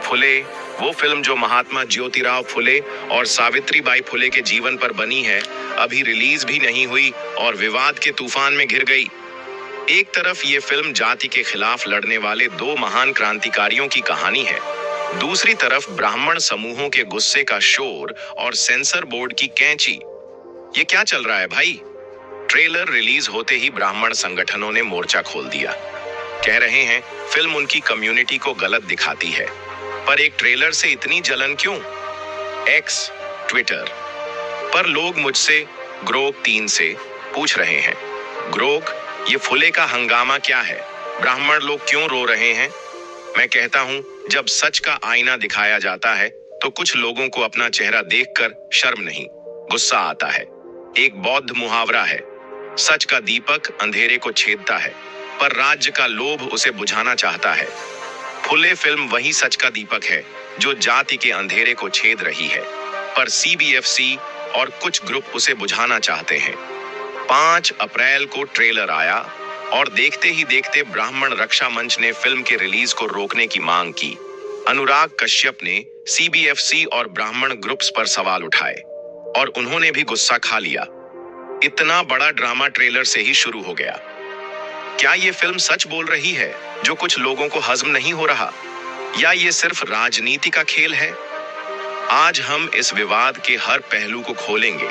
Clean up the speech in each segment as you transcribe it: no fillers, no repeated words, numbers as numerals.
फुले, वो फिल्म जो महात्मा ज्योतिराव फुले और सावित्रीबाई फुले के जीवन पर बनी है, अभी रिलीज भी नहीं हुई और विवाद के तूफान में घिर गई। एक तरफ ये फिल्म जाति के खिलाफ लड़ने वाले दो महान क्रांतिकारियों की कहानी है, दूसरी तरफ ब्राह्मण समूहों के गुस्से का शोर और सेंसर बोर्ड की कैंची। ये क्या चल रहा है भाई? ट्रेलर रिलीज होते ही ब्राह्मण संगठनों ने मोर्चा खोल दिया। कह रहे हैं फिल्म उनकी कम्युनिटी को गलत दिखाती है, पर एक ट्रेलर से इतनी जलन क्यों? एक्स ट्विटर पर लोग मुझसे ग्रोक 3 से पूछ रहे हैं, ग्रोक ये फुले का हंगामा क्या है? ब्राह्मण लोग क्यों रो रहे हैं? मैं कहता हूं, जब सच का आईना दिखाया जाता है तो कुछ लोगों को अपना चेहरा देखकर शर्म नहीं, गुस्सा आता है। एक बौद्ध मुहावरा है, सच का दीपक अंधेरे को छेदता है, पर राज्य का लोभ उसे बुझाना चाहता है। फुले फिल्म वही सच का दीपक है जो जाति के अंधेरे को छेद रही है, पर सीबीएफसी और कुछ ग्रुप उसे बुझाना चाहते हैं। 5 अप्रैल को ट्रेलर आया और देखते ही देखते ब्राह्मण रक्षा मंच ने फिल्म के रिलीज को रोकने की मांग की। अनुराग कश्यप ने सीबीएफसी और ब्राह्मण ग्रुप्स पर सवाल उठाए और उन्होंने भी गुस्सा खा लिया। इतना बड़ा ड्रामा ट्रेलर से ही शुरू हो गया। क्या ये फिल्म सच बोल रही है जो कुछ लोगों को हजम नहीं हो रहा, या ये सिर्फ राजनीति का खेल है? आज हम इस विवाद के हर पहलू को खोलेंगे,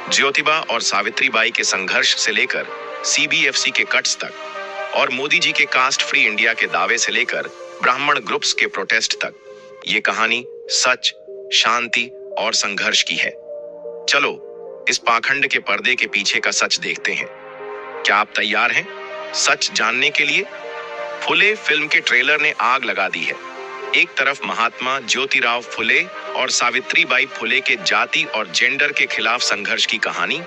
ज्योतिबा और सावित्रीबाई के संघर्ष से लेकर सीबीएफसी के कट्स तक, और मोदी जी के कास्ट फ्री इंडिया के दावे से लेकर ब्राह्मण ग्रुप्स के प्रोटेस्ट तक। ये कहानी सच, शांति और संघर्ष की है। चलो इस पाखंड के पर्दे के पीछे का सच देखते हैं। क्या आप तैयार हैं सच जानने के लिए? फुले फिल्म के ट्रेलर ने आग लगा दी है। एक तरफ महात्मा ज्योतिराव फुले और सावित्रीबाई फुले के जाति और जेंडर के खिलाफ संघर्ष की कहानी,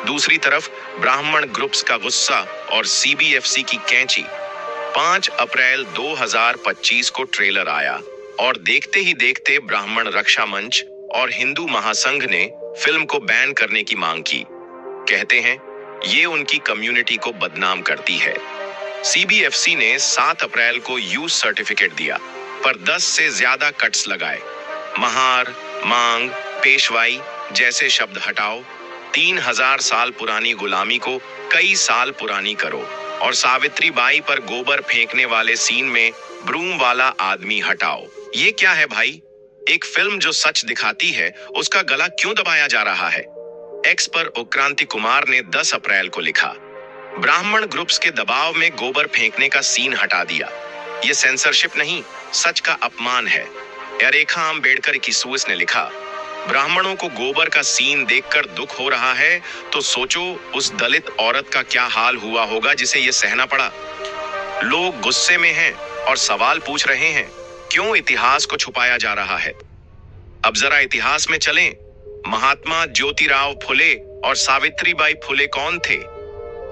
दूसरी तरफ ब्राह्मण ग्रुप्स का गुस्सा और सीबीएफसी की कैंची। 5 अप्रैल 2025 को ट्रेलर आया और देखते ही देखते ब्राह्मण रक्षा मंच और हिंदू महासंघ ने फिल्म को बैन करने की मांग की। कहते हैं ये उनकी कम्युनिटी को बदनाम करती है। सीबीएफसी ने 7 अप्रैल को यूज सर्टिफिकेट दिया, पर 10 से ज्यादा कट्स लगाए। महार, मांग, पेशवाई जैसे शब्द हटाओ, 3000 साल पुरानी गुलामी को कई साल पुरानी करो, और सावित्रीबाई पर गोबर फेंकने वाले सीन में ब्रूम वाला आदमी हटाओ। ये क्या है भाई? एक फिल्म जो सच दिखाती है उसका गला क्यों दबाया जा रहा है? एक्स पर उक्रांति कुमार ने 10 अप्रैल को लिखा, ब्राह्मण ग्रुप्स के दबाव में गोबर फेंकने का सीन हटा दिया। ये सेंसरशिप नहीं, सच का अपमान है। रेखा अम्बेडकर किसूस ने लिखा, ब्राह्मणों को गोबर का सीन देखकर दुख हो रहा है तो सोचो उस दलित औरत का क्या हाल हुआ होगा जिसे ये सहना पड़ा। लोग गुस्से में हैं और सवाल पूछ रहे हैं, क्यों इतिहास को छुपाया जा रहा है? अब जरा इतिहास में चलें। महात्मा ज्योतिराव फुले और सावित्रीबाई फुले कौन थे?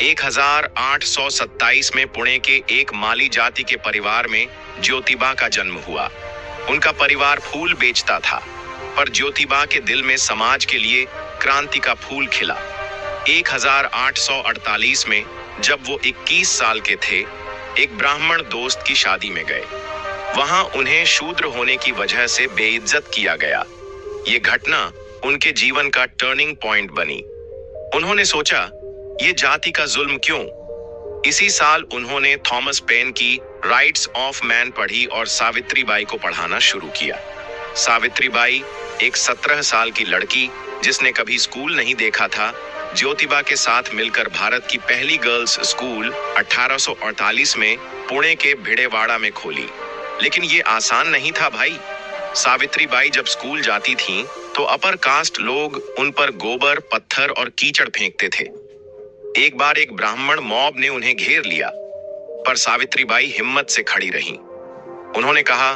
1827 में पुणे के एक माली जाति के परिवार में ज्योतिबा का जन्म हुआ। उनका परिवार फूल बेचता था, पर ज्योतिबा के दिल में समाज के लिए क्रांति का फूल खिला। 1848 में जब वो 21 साल के थे, एक ब्राह्मण दोस्त की शादी में गए। वहां उन्हें शूद्र होने की वजह से बेइज्जत किया गया। ये घटना उनके जीवन का टर्निंग पॉइंट बनी। उन्होंने सोचा, ये जाति का जुल्म क्यों? इसी साल उन्होंने थॉमस पेन की राइट्स ऑफ मैन पढ़ी और सावित्रीबाई को पढ़ाना शुरू किया। सावित्रीबाई एक 17 साल की लड़की जिसने कभी स्कूल नहीं देखा था, ज्योतिबा के साथ मिलकर भारत की पहली गर्ल्स स्कूल 1848 में पुणे के भिड़ेवाड़ा में खोली। लेकिन ये आसान नहीं था भाई। सावित्रीबाई जब स्कूल जाती थीं, तो अपर कास्ट लोग उन पर गोबर, पत्थर और कीचड़ फेंकते थे। एक बार एक ब्राह्मण मॉब ने उन्हें घेर लिया, पर सावित्रीबाई हिम्मत से खड़ी रहीं। उन्होंने कहा,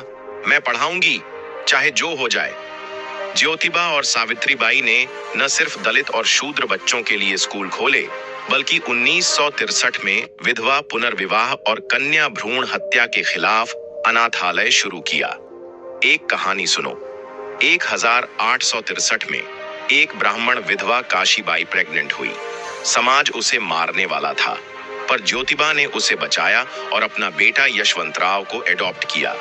मैं पढ़ाऊंगी, चाहे जो हो जाए। ज्योतिबा और सावित्रीबाई ने न सिर्फ दलित और शूद्र बच्चों के लिए स्कूल खोले, बल्कि 1963 में विधवा पुनर्विवाह और कन्या भ्रूण हत्या के खिलाफ अनाथालय शुरू किया। एक कहानी सुनो। 1863 में एक ब्राह्मण विधवा काशीबाई प्रेग्नेंट हुई। समाज उसे मारने वाला था, पर ज्योतिबा ने उसे बचाया और अपना बेटा यशवंतराव को एडॉप्ट किया।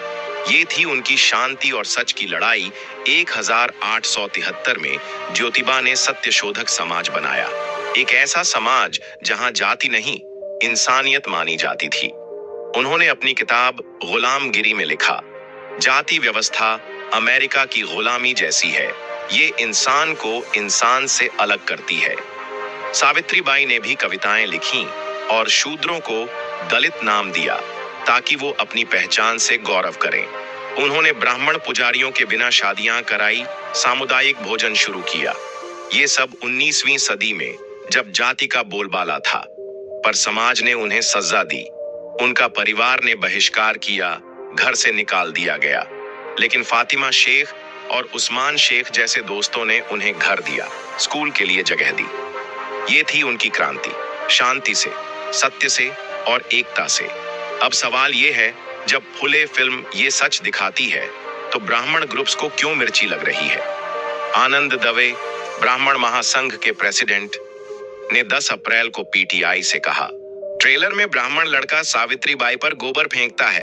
ये थी उनकी शांति और सच की लड़ाई। 1873 में ज्योतिबा ने सत्यशोधक समाज बनाया, एक ऐसा समाज जहां जाति नहीं, इंसानियत मानी जाती थी। उन्होंने अपनी किताब गुलामगिरी में लिखा, जाति व्यवस्था अमेरिका की गुलामी जैसी है, ये इंसान को इंसान से अलग करती है। सावित्रीबाई ने भी कविताएं लिखीं और शूद्रों को दलित नाम दिया ताकि वो अपनी पहचान से गौरव करें। उन्होंने ब्राह्मण पुजारियों के बिना शादियां कराई, सामुदायिक भोजन शुरू किया। ये सब 19वीं सदी में जब जाति का बोलबाला था, पर समाज ने उन्हें सजा दी। उनका परिवार ने बहिष्कार किया, घर से निकाल दिया गया। लेकिन फातिमा शेख और उस्मान शेख जैसे दोस्तों ने उन्हें घर दिया, स्कूल के लिए जगह दी। ये थी उनकी क्रांति, शांति से, सत्य से और एकता से। अब सवाल ये है, जब फुले फिल्म ये सच दिखाती है तो ब्राह्मण ग्रुप्स को क्यों मिर्ची लग रही है? आनंद दवे, ब्राह्मण महासंघ के प्रेसिडेंट, ने 10 अप्रैल को पीटीआई से कहा, ट्रेलर में ब्राह्मण लड़का सावित्रीबाई पर गोबर फेंकता है।